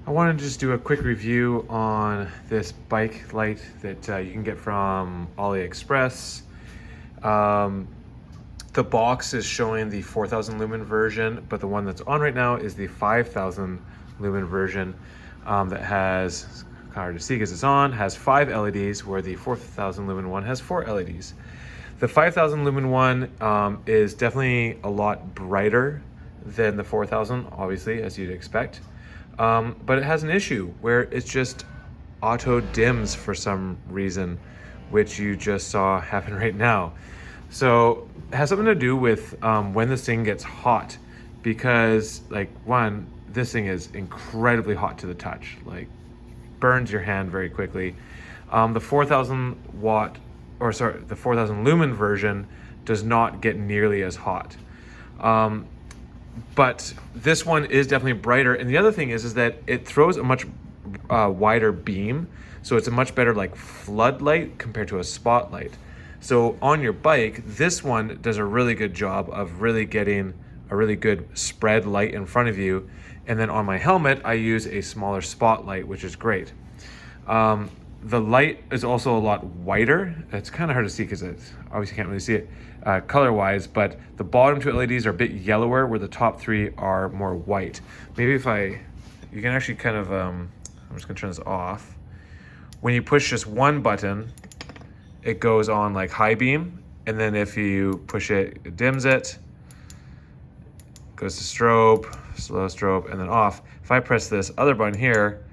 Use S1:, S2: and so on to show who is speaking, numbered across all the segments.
S1: I wanted to just do a quick review on this bike light that you can get from AliExpress. Um, the box is showing the 4000 lumen version, but the one that's on right now is the 5000 lumen version that has, kind of hard to see because it's on, has 5 LEDs, where the 4000 lumen one has 4 LEDs. The 5000 lumen one is definitely a lot brighter than the 4000, obviously, as you'd expect. But it has an issue where it just auto dims for some reason, which you just saw happen right now. So it has something to do with when this thing gets hot, because this thing is incredibly hot to the touch, like burns your hand very quickly. The 4000 lumen version does not get nearly as hot. But this one is definitely brighter. And the other thing is that it throws a much wider beam. So it's a much better like floodlight compared to a spotlight. So on your bike, this one does a really good job of really getting a really good spread light in front of you. And then on my helmet, I use a smaller spotlight, which is great. The light is also a lot whiter. It's kind of hard to see because it obviously can't really see it color-wise, but the bottom 2 LEDs are a bit yellower, where the top 3 are more white. Maybe you can actually kind of, I'm just gonna turn this off. When you push just one button, it goes on like high beam, and then if you push it, it dims it, goes to strobe, slow strobe, and then off. If I press this other button here,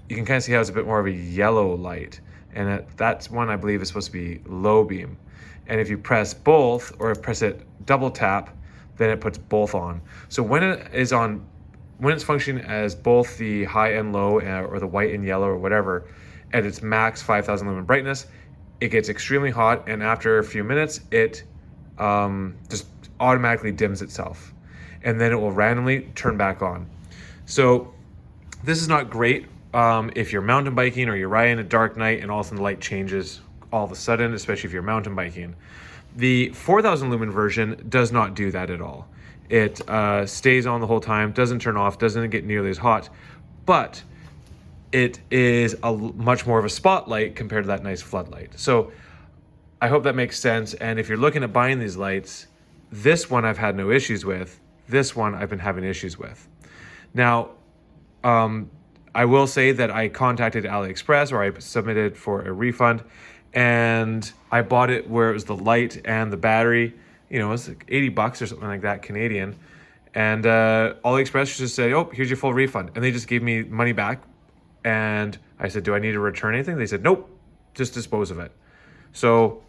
S1: you can kind of see how it's a bit more of a yellow light. And that's one I believe is supposed to be low beam. And if you press both, or press it double tap, then it puts both on. So when it's functioning as both the high and low, or the white and yellow or whatever, at its max 5000 lumen brightness, it gets extremely hot, and after a few minutes, it just automatically dims itself. And then it will randomly turn back on. So this is not great if you're mountain biking or you're riding a dark night and all of a sudden the light changes all of a sudden, especially if you're mountain biking. The 4000 lumen version does not do that at all. It stays on the whole time, doesn't turn off, doesn't get nearly as hot, but it is much more of a spotlight compared to that nice floodlight. So I hope that makes sense. And if you're looking at buying these lights, this one I've had no issues with. This one I've been having issues with. Now, I will say that I contacted AliExpress, or I submitted for a refund, and I bought it where it was the light and the battery. You know, it was like $80 or something like that, Canadian. And AliExpress just said, "Oh, here's your full refund," and they just gave me money back. And I said, "Do I need to return anything?" They said, "Nope, just dispose of it." So,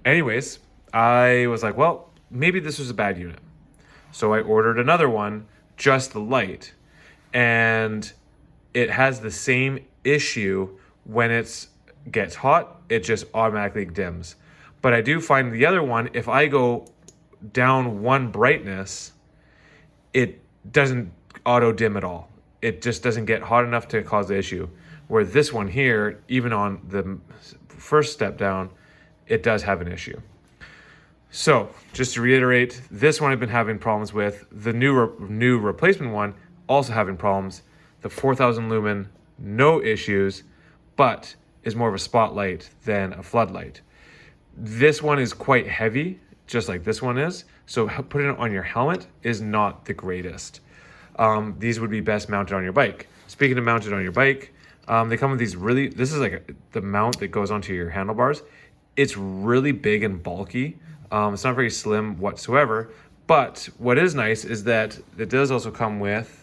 S1: anyways, I was like, well, maybe this was a bad unit. So I ordered another one, just the light, and it has the same issue. When it gets hot, it just automatically dims. But I do find the other one, if I go down one brightness, it doesn't auto dim at all. It just doesn't get hot enough to cause the issue. Where this one here, even on the first step down, it does have an issue. So just to reiterate, this one I've been having problems with. The new replacement one also having problems. The 4000 lumen, no issues, but is more of a spotlight than a floodlight. This one is quite heavy, just like this one is. So putting it on your helmet is not the greatest. These would be best mounted on your bike. Speaking of mounted on your bike, they come with these this is like the mount that goes onto your handlebars. It's really big and bulky. It's not very slim whatsoever. But what is nice is that it does also come with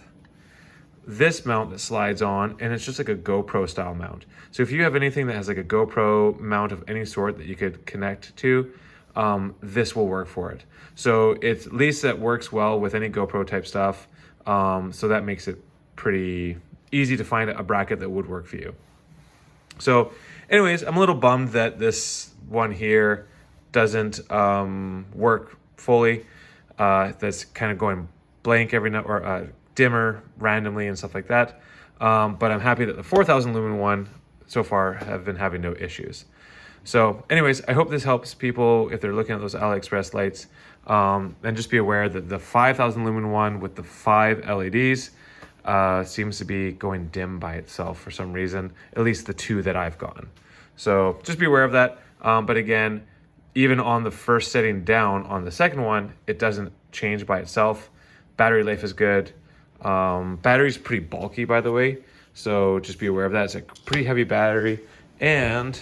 S1: this mount that slides on, and it's just like a GoPro style mount. So if you have anything that has like a GoPro mount of any sort that you could connect to, this will work for it. So it's at least that works well with any GoPro type stuff. So that makes it pretty easy to find a bracket that would work for you. So anyways, I'm a little bummed that this one here doesn't work fully. That's kind of going blank every night, or dimmer randomly and stuff like that. But I'm happy that the 4000 lumen one so far have been having no issues. So anyways, I hope this helps people if they're looking at those AliExpress lights. And just be aware that the 5000 lumen one with the 5 LEDs seems to be going dim by itself for some reason, at least the two that I've gotten. So just be aware of that. But again, even on the first setting down on the second one, it doesn't change by itself. Battery life is good. Battery's pretty bulky, by the way, so just be aware of that. It's a pretty heavy battery, and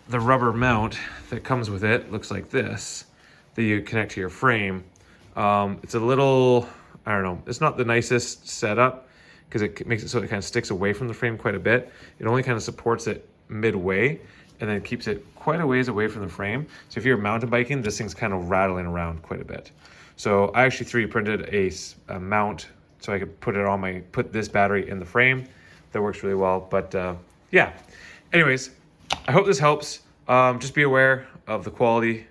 S1: the rubber mount that comes with it looks like this, that you connect to your frame. It's a little, I don't know, it's not the nicest setup because it makes it so it kind of sticks away from the frame quite a bit. It only kind of supports it midway and then keeps it quite a ways away from the frame. So if you're mountain biking, this thing's kind of rattling around quite a bit. So I actually 3D printed a mount so I could put this battery in the frame. That works really well. But yeah, anyways, I hope this helps. Just be aware of the quality,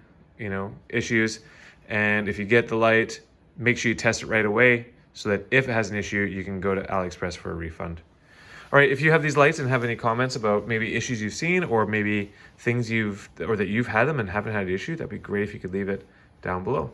S1: issues. And if you get the light, make sure you test it right away so that if it has an issue, you can go to AliExpress for a refund. All right, if you have these lights and have any comments about maybe issues you've seen or maybe things that you've had them and haven't had an issue, that'd be great if you could leave it down below.